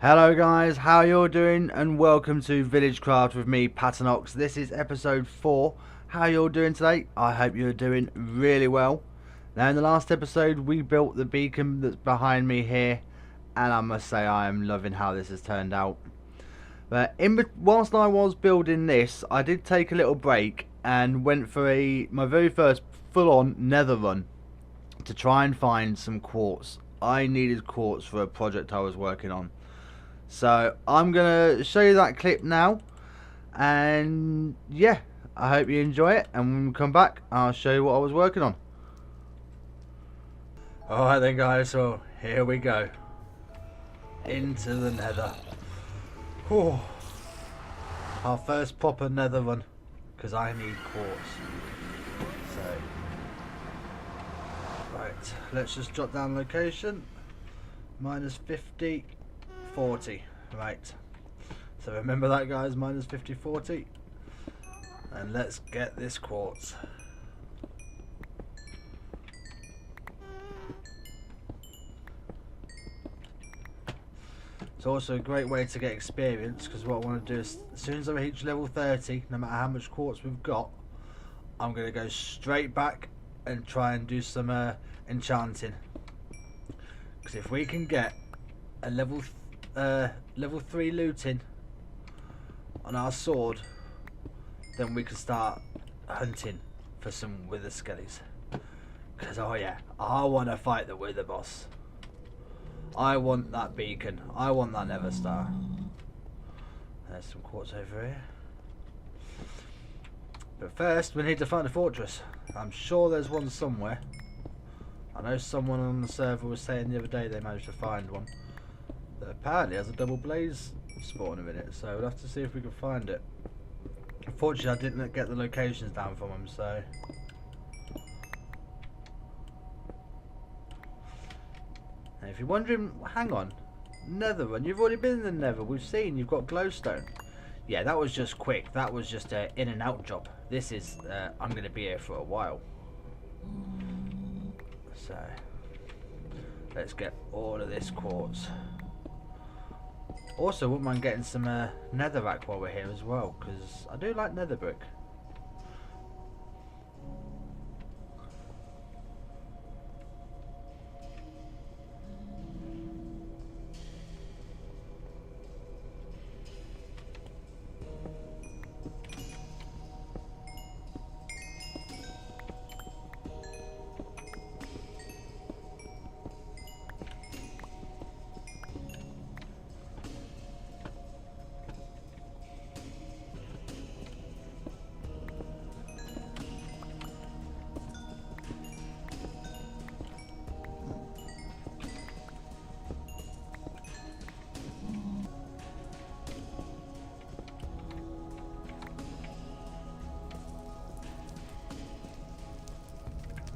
Hello guys, how you all doing, and welcome to V1llagecraft with me, Patanox. This is episode 4. How you all doing today? I hope you're doing really well. Now in the last episode we built the beacon that's behind me here, and I must say I am loving how this has turned out. But whilst I was building this, I did take a little break and went for my very first full-on nether run to try and find some quartz. I needed quartz for a project I was working on. So I'm going to show you that clip now, and yeah, I hope you enjoy it, and when we come back I'll show you what I was working on. Alright then guys, so here we go. Into the nether. Whew. Our first proper nether run, because I need quartz. So, right, let's just jot down location. Minus 50. 40, right, so remember that guys, minus 50, 40, and let's get this quartz. It's also a great way to get experience, because what I want to do is, as soon as I reach level 30, no matter how much quartz we've got, I'm going to go straight back and try and do some enchanting, because if we can get a level 3 looting on our sword, then we can start hunting for some wither skellies. Because oh yeah, I want to fight the wither boss. I want that beacon. I want that nether star. There's some quartz over here. But first we need to find a fortress. I'm sure there's one somewhere. I know someone on the server was saying the other day they managed to find one. That apparently has a double blaze spawner in it, so we'll have to see if we can find it. Unfortunately I didn't get the locations down from them, so and if you're wondering, hang on, nether run, you've already been in the nether, we've seen you've got glowstone. Yeah, that was just quick, that was just an in and out job. This is I'm going to be here for a while, so let's get all of this quartz. Also, wouldn't mind getting some netherrack while we're here as well, because I do like nether brick.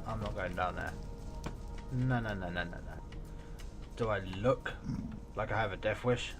I'm not going down there. No, no, no, no, no, no. Do I look like I have a death wish?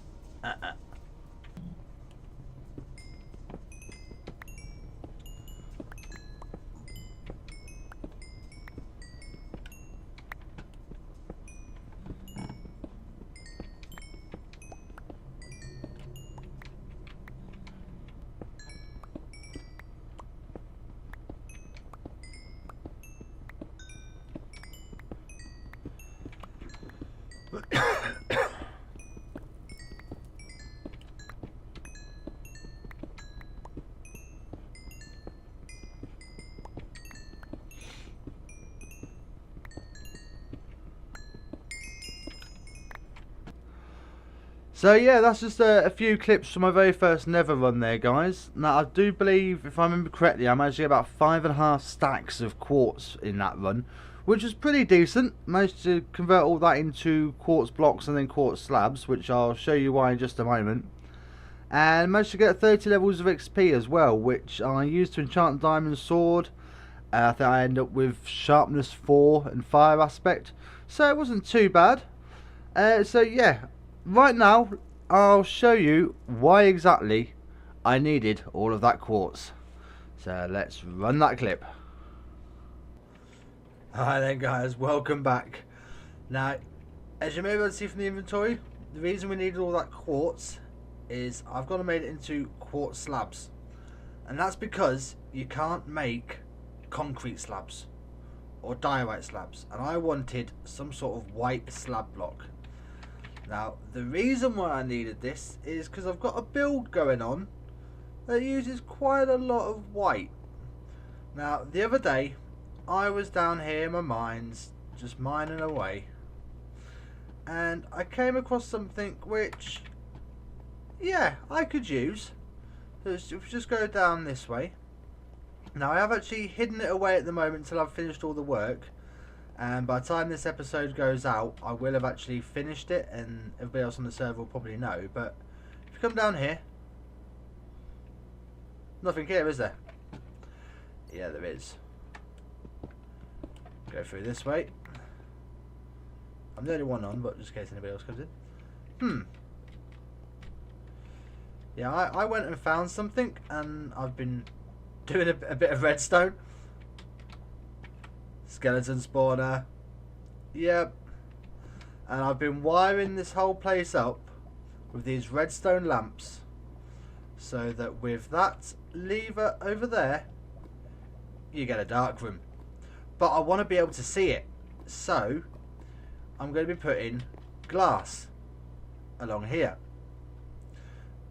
So yeah, that's just a few clips from my very first nether run there, guys. Now I do believe, if I remember correctly, I managed to get about 5.5 stacks of quartz in that run, which was pretty decent. Managed to convert all that into quartz blocks and then quartz slabs, which I'll show you why in just a moment. And managed to get 30 levels of XP as well, which I used to enchant diamond sword. I think I ended up with sharpness 4 and fire aspect, so it wasn't too bad. So yeah, right now I'll show you why exactly I needed all of that quartz. So let's run that clip. Alright then guys, welcome back. Now, as you may be able to see from the inventory, the reason we needed all that quartz is I've got to make it into quartz slabs. And that's because you can't make concrete slabs or diorite slabs. And I wanted some sort of white slab block. Now, the reason why I needed this is because I've got a build going on that uses quite a lot of white. Now, the other day, I was down here in my mines, just mining away. And I came across something which, yeah, I could use. So if we just go down this way. Now, I have actually hidden it away at the moment until I've finished all the work. And by the time this episode goes out, I will have actually finished it, and everybody else on the server will probably know. But if you come down here, nothing here, is there? Yeah, there is. Go through this way. I'm the only one on, but just in case anybody else comes in. Yeah, I went and found something, and I've been doing a bit of redstone. Skeleton spawner. Yep. And I've been wiring this whole place up with these redstone lamps, so that with that lever over there, you get a dark room. But I want to be able to see it, so I'm going to be putting glass along here.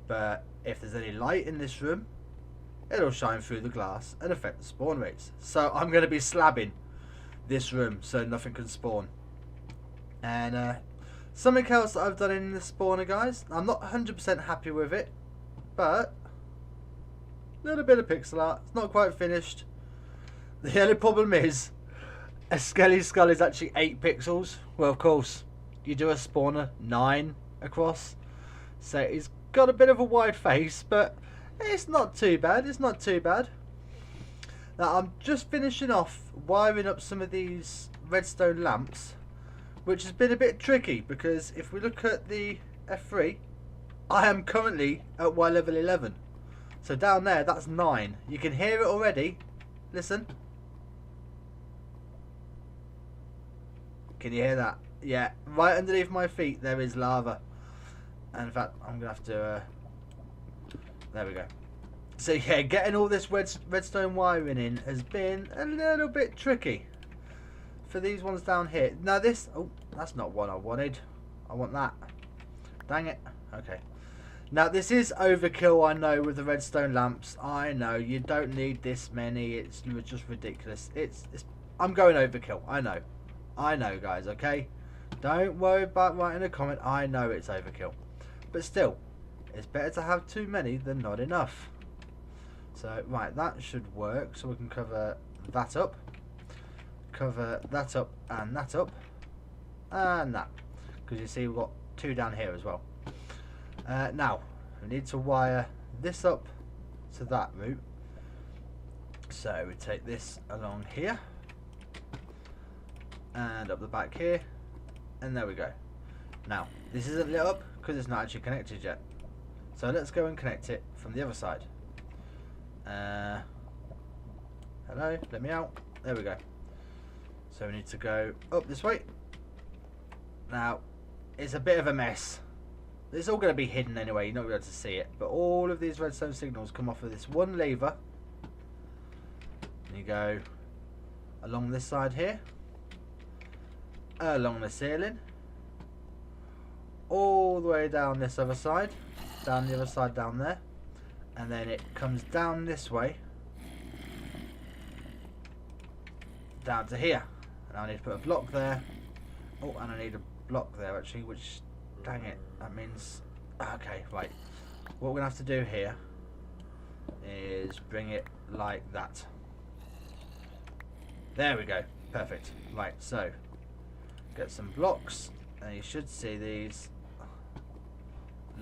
But if there's any light in this room, it'll shine through the glass and affect the spawn rates. So I'm going to be slabbing this room so nothing can spawn. And something else that I've done in this spawner, guys, I'm not 100% happy with it, but a little bit of pixel art. It's not quite finished. The only problem is a skelly skull is actually 8 pixels. Well, of course, you do a spawner 9 across, so it's got a bit of a wide face, but it's not too bad. It's not too bad. Now, I'm just finishing off wiring up some of these redstone lamps, which has been a bit tricky, because if we look at the F3, I am currently at Y level 11. So down there, that's 9. You can hear it already. Listen. Can you hear that? Yeah, right underneath my feet there is lava. And in fact, I'm going to have to... there we go. So yeah, getting all this redstone wiring in has been a little bit tricky for these ones down here. Now this... oh, that's not what I wanted. I want that. Dang it. Okay. Now this is overkill, I know, with the redstone lamps. I know, you don't need this many. It's just ridiculous. It's I'm going overkill. I know. I know, guys, okay? Don't worry about writing a comment. I know it's overkill. But still, it's better to have too many than not enough. So, right, that should work. So we can cover that up. Cover that up and that up. And that. Because you see we've got 2 down here as well. Now, we need to wire this up to that route. So we take this along here. And up the back here. And there we go. Now, this isn't lit up because it's not actually connected yet. So let's go and connect it from the other side. Hello, let me out. There we go. So we need to go up this way. Now, it's a bit of a mess. It's all going to be hidden anyway, you're not going to be able to see it. But all of these redstone signals come off of this one lever. And you go along this side here. Along the ceiling. All the way down this other side. Down the other side down there. And then it comes down this way. Down to here. And I need to put a block there. Oh, and I need a block there actually, which... dang it, that means... okay, right. What we're going to have to do here is bring it like that. There we go. Perfect. Right, so get some blocks, and you should see these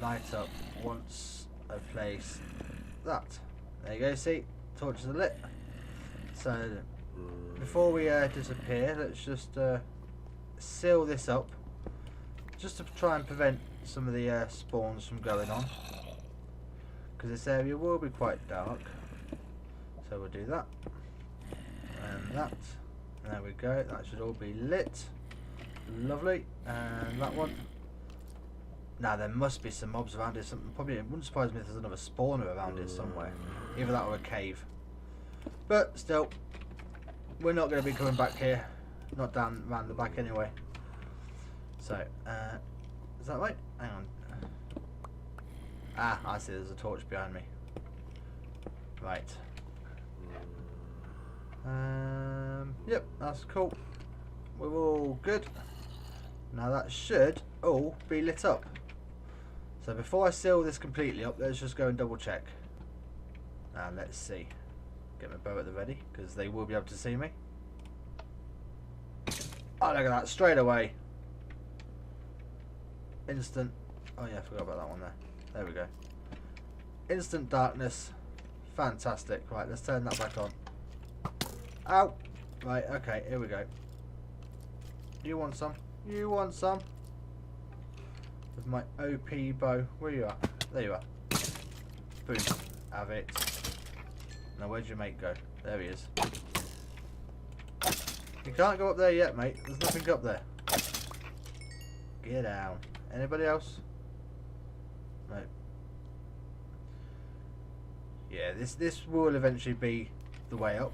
light up once I place that. There you go, see? Torches are lit. So before we disappear, let's just seal this up. Just to try and prevent some of the spawns from going on, because this area will be quite dark. So we'll do that and that. There we go. That should all be lit. Lovely. And that one. Now there must be some mobs around here. Probably it wouldn't surprise me if there's another spawner around here somewhere. Either that or a cave. But still, we're not going to be coming back here. Not down around the back anyway. So, is that right? Hang on. Ah, I see. There's a torch behind me. Right. Yep, that's cool. We're all good. Now that should all be lit up. So before I seal this completely up, let's just go and double check. And let's see. Get my bow at the ready, because they will be able to see me. Oh, look at that, straight away. Instant. Oh yeah, I forgot about that one there. There we go. Instant darkness. Fantastic. Right, let's turn that back on. Ow. Right, okay, here we go. You want some? You want some? With my OP bow. Where you are? There you are. Boom. Have it. Now where'd your mate go? There he is. You can't go up there yet, mate. There's nothing up there. Get down. Anybody else? No. Yeah, this will eventually be the way up.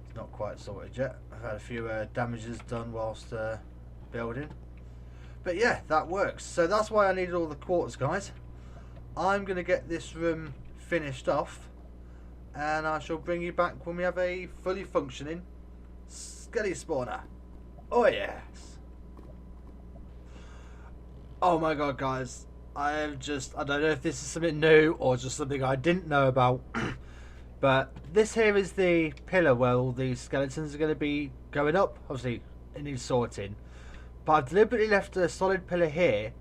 It's not quite sorted yet. I've had a few damages done whilst building. But yeah, that works. So that's why I needed all the quartz, guys. I'm going to get this room finished off. And I shall bring you back when we have a fully functioning skelly spawner. Oh yes. Oh my god, guys. I don't know if this is something new or just something I didn't know about. But this here is the pillar where all these skeletons are going to be going up. Obviously, it needs sorting. But I've deliberately left a solid pillar here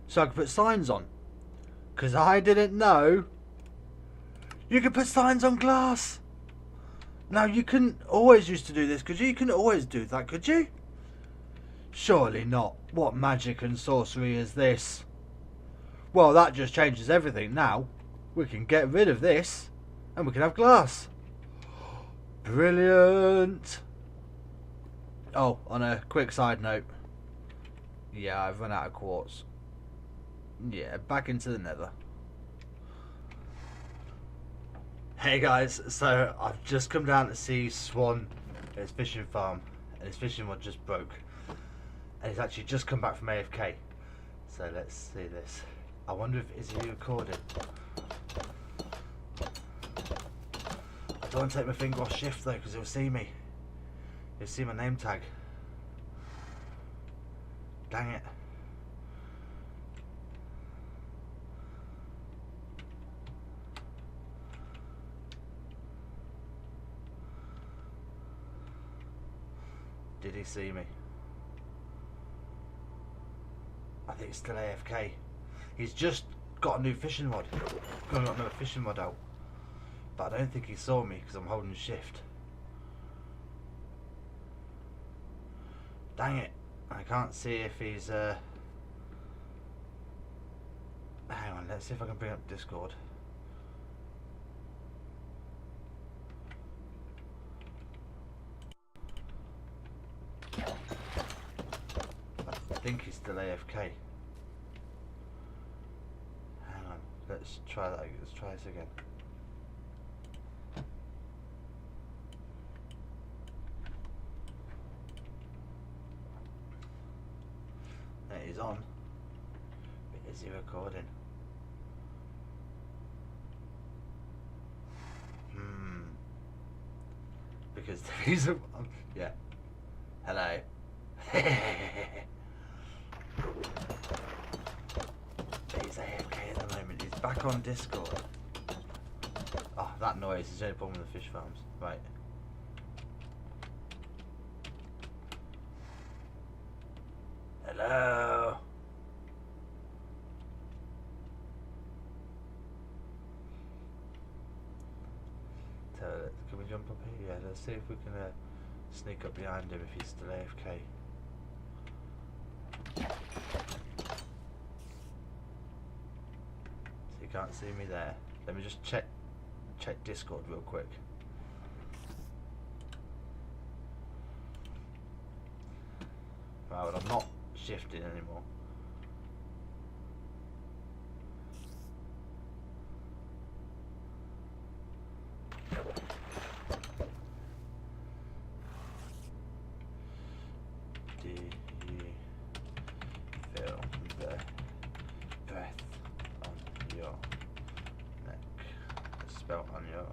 so I can put signs on. Because I didn't know you could put signs on glass. Now, you couldn't always used to do this, could you? You couldn't always do that, could you? Surely not. What magic and sorcery is this? Well, that just changes everything now. We can get rid of this and we can have glass. Brilliant. Oh, on a quick side note. Yeah, I've run out of quartz. Yeah, back into the nether. Hey guys, so I've just come down to see Swan at his fishing farm, and his fishing rod just broke. And he's actually just come back from AFK. So let's see this. I wonder if is he recording. I don't want to take my finger off shift though, because he'll see me. He'll see my name tag. Dang it. Did he see me? I think it's still AFK. He's just got a new fishing rod. Got another fishing rod out. But I don't think he saw me because I'm holding shift. Dang it. I can't see if he's hang on, let's see if I can bring up Discord. I think he's still AFK. Hang on, let's try that. Let's try this again. It is on. But is he recording? Because the reason, yeah. Hello. He's AFK at the moment. He's back on Discord. Oh, that noise is the only problem with the fish farms. Right. Hello. So, can we jump up here? Yeah, let's see if we can sneak up behind him if he's still AFK. So you can't see me there. Let me just check Discord real quick. Right, well, I'm not shifting anymore. spelled on your.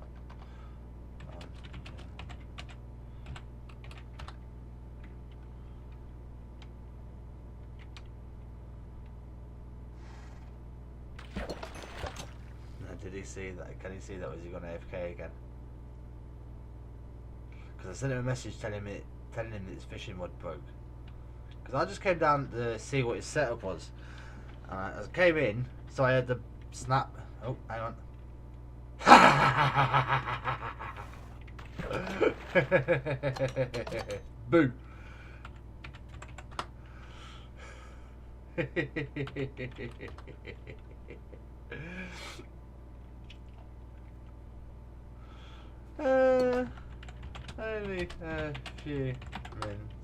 Did he see that? Can he see that? Was he gone AFK again? Because I sent him a message telling him that his fishing rod broke. Because I just came down to see what his setup was. As I came in, so I had the snap. Oh, hang on. Boo. Only a few minutes.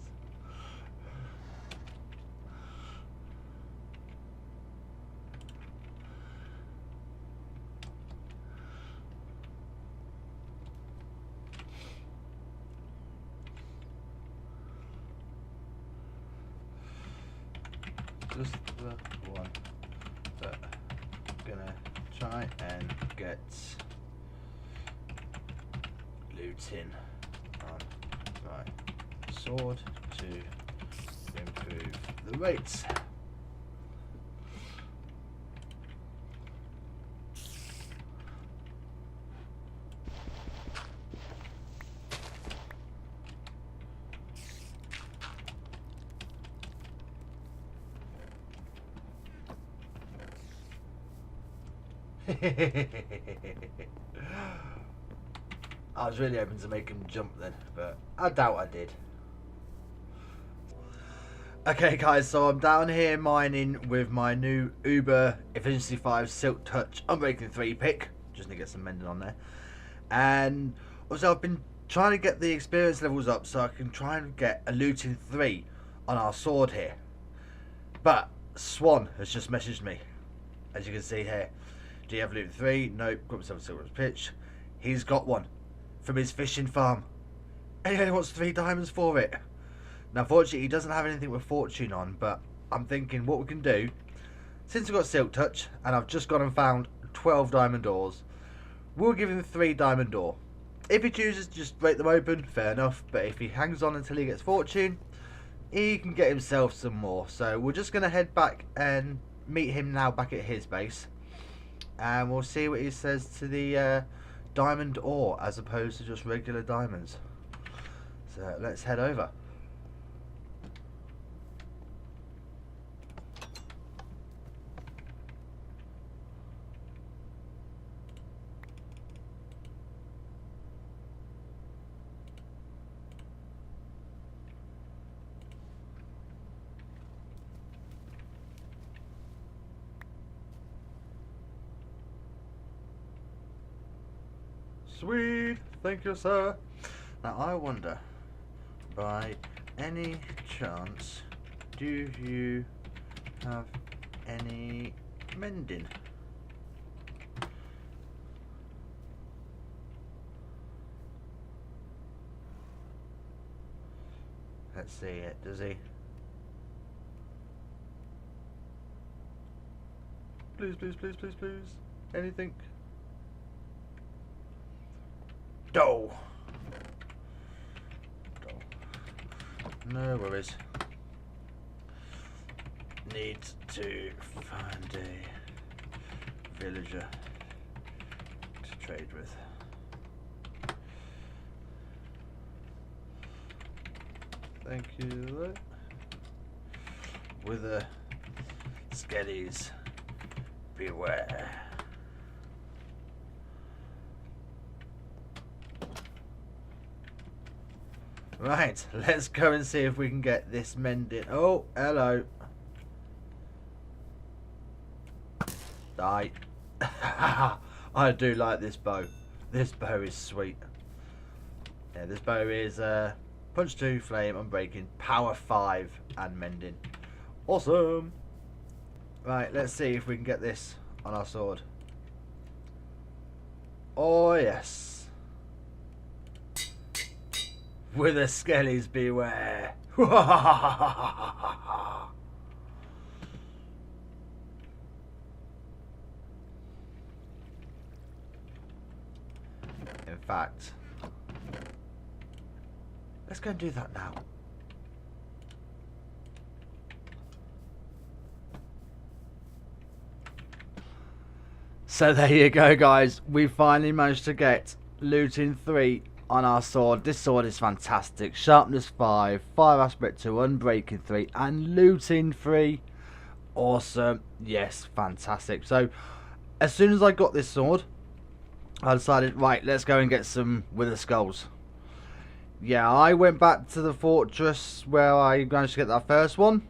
Just the one that I'm gonna try and get looting on my sword to improve the rates. I was really hoping to make him jump then, but I doubt I did. Okay guys, so I'm down here mining with my new Uber Efficiency 5 Silk Touch Unbreaking 3 pick. Just need to get some mending on there. And also I've been trying to get the experience levels up so I can try and get a looting 3 on our sword here. But Swan has just messaged me, as you can see here. Do you have loot 3? Nope. Got myself a silver pitch. He's got one from his fishing farm, and he only wants 3 diamonds for it. Now, fortunately, he doesn't have anything with fortune on, but I'm thinking what we can do, since we've got Silk Touch, and I've just gone and found 12 diamond doors, we'll give him 3 diamond door. If he chooses to just break them open, fair enough, but if he hangs on until he gets fortune, he can get himself some more. So we're just going to head back and meet him now back at his base. And we'll see what he says to the diamond ore as opposed to just regular diamonds. So let's head over. Sweet, thank you, sir. Now I wonder, by any chance, do you have any mending? Let's see it, does he? Please, please, please, please, please. Anything? No. No worries. Need to find a villager to trade with. Thank you. With the skellies, beware. Right, let's go and see if we can get this mended. Oh, hello. Die. I do like this bow. This bow is sweet. Yeah, this bow is punch 2, flame, unbreaking, power 5, and mending. Awesome. Right, let's see if we can get this on our sword. Oh, yes. With the skellies, beware. fact, let's go and do that now. So there you go, guys. We finally managed to get looting 3 on our sword. This sword is fantastic. Sharpness 5, fire aspect 2, unbreaking 3, and looting 3. Awesome. Yes, fantastic. So as soon as I got this sword, I decided, right, let's go and get some wither skulls. Yeah, I went back to the fortress where I managed to get that first one.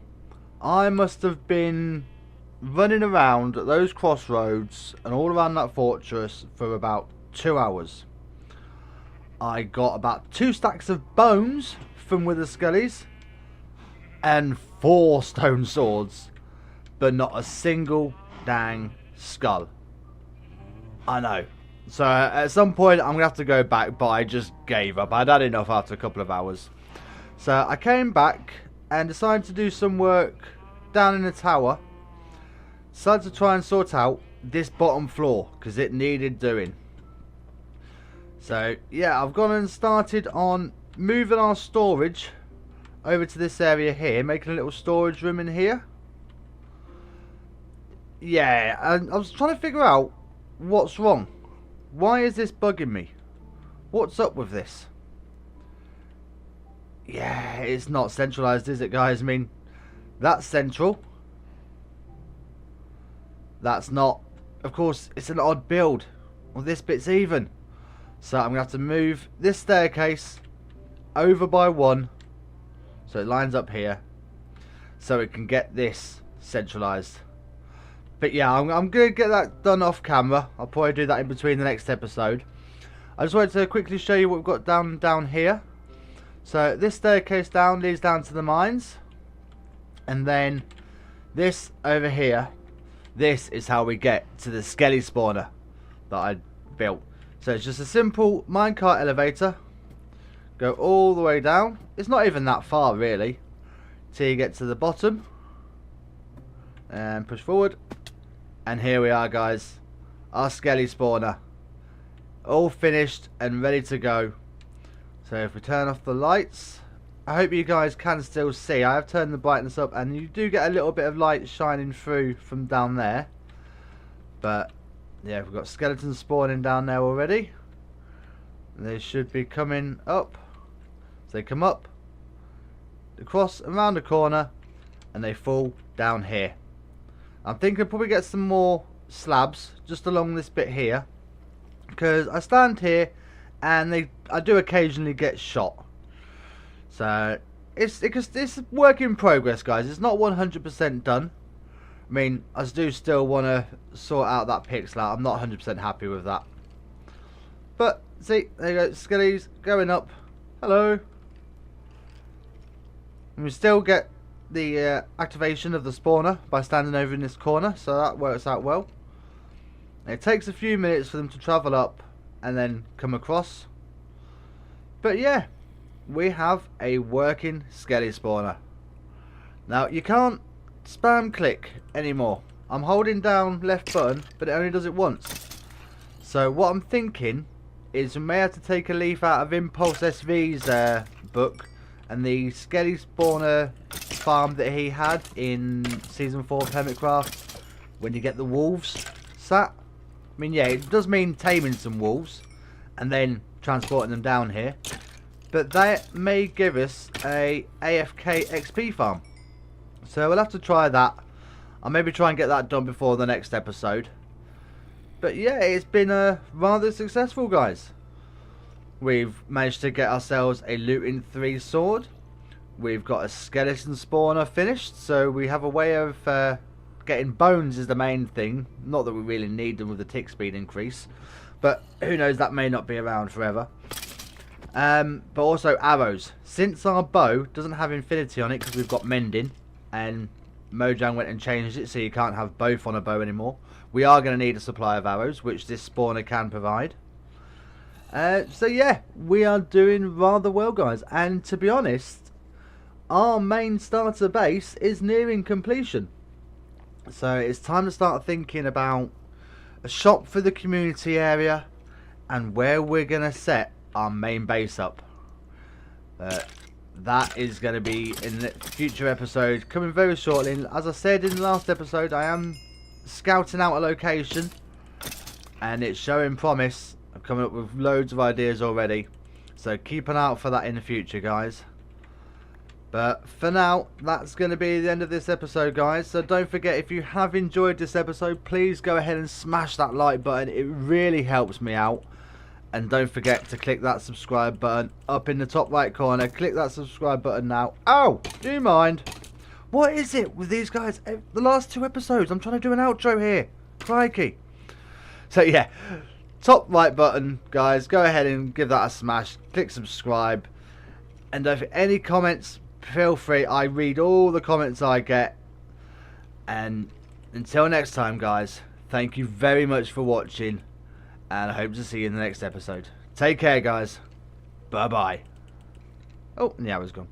I must have been running around at those crossroads and all around that fortress for about 2 hours. I got about 2 stacks of bones from wither skellies and 4 stone swords, but not a single dang skull. I know. So at some point I'm going to have to go back, but I just gave up. I'd had enough after a couple of hours. So I came back and decided to do some work down in the tower. Decided to try and sort out this bottom floor because it needed doing. So yeah, I've gone and started on moving our storage over to this area here, making a little storage room in here. Yeah, and I was trying to figure out what's wrong. Why is this bugging me? What's up with this? Yeah, it's not centralized, is it, guys? I mean, that's central. That's not. Of course, it's an odd build. Well, this bit's even. So I'm going to have to move this staircase over by 1. So it lines up here. So it can get this centralized. But yeah, I'm going to get that done off camera. I'll probably do that in between the next episode. I just wanted to quickly show you what we've got down here. So this staircase down leads down to the mines. And then this over here. This is how we get to the skelly spawner that I built. So it's just a simple minecart elevator. Go all the way down. It's not even that far really. Till you get to the bottom. And push forward. And here we are, guys. Our skelly spawner. All finished and ready to go. So if we turn off the lights. I hope you guys can still see. I have turned the brightness up and you do get a little bit of light shining through from down there. But yeah, we've got skeletons spawning down there already. They should be coming up. So they come up, across around the corner, and they fall down here. I'm thinking I'll probably get some more slabs just along this bit here, because I stand here and I do occasionally get shot. So it's a work in progress, guys. It's not 100% done. I mean, I do still want to sort out that pixel out. I'm not 100% happy with that. But see, there you go, skellies going up. Hello. And we still get the activation of the spawner by standing over in this corner, so that works out well. It takes a few minutes for them to travel up and then come across. But yeah, we have a working skelly spawner. Now you can't spam click anymore. I'm holding down left button, but it only does it once. So what I'm thinking is we may have to take a leaf out of Impulse SV's book and the skelly spawner farm that he had in Season 4 of Hermitcraft, when you get the wolves sat. I mean, yeah, it does mean taming some wolves and then transporting them down here, but that may give us a AFK XP farm. So we'll have to try that. I'll maybe try and get that done before the next episode. But yeah, it's been rather successful, guys. We've managed to get ourselves a looting 3 sword. We've got a skeleton spawner finished, so we have a way of getting bones is the main thing. Not that we really need them with the tick speed increase, but who knows, that may not be around forever. But also arrows. Since our bow doesn't have infinity on it because we've got mending, and Mojang went and changed it so you can't have both on a bow anymore, we are going to need a supply of arrows, which this spawner can provide. So yeah, we are doing rather well, guys, and to be honest, our main starter base is nearing completion. So it's time to start thinking about a shop for the community area and where we're going to set our main base up. That is going to be in the future episode, coming very shortly. And as I said in the last episode, I am scouting out a location, and it's showing promise. I'm coming up with loads of ideas already, so keep an eye out for that in the future, guys. But for now, that's going to be the end of this episode, guys. So don't forget, if you have enjoyed this episode, please go ahead and smash that like button. It really helps me out. And don't forget to click that subscribe button up in the top right corner. Click that subscribe button now. Oh, do you mind? What is it with these guys? The last 2 episodes, I'm trying to do an outro here. Crikey. So yeah, top right button, guys. Go ahead and give that a smash. Click subscribe. And if any comments, feel free. I read all the comments I get. And until next time, guys, thank you very much for watching. And I hope to see you in the next episode. Take care, guys. Bye-bye. Oh, and the hour's gone.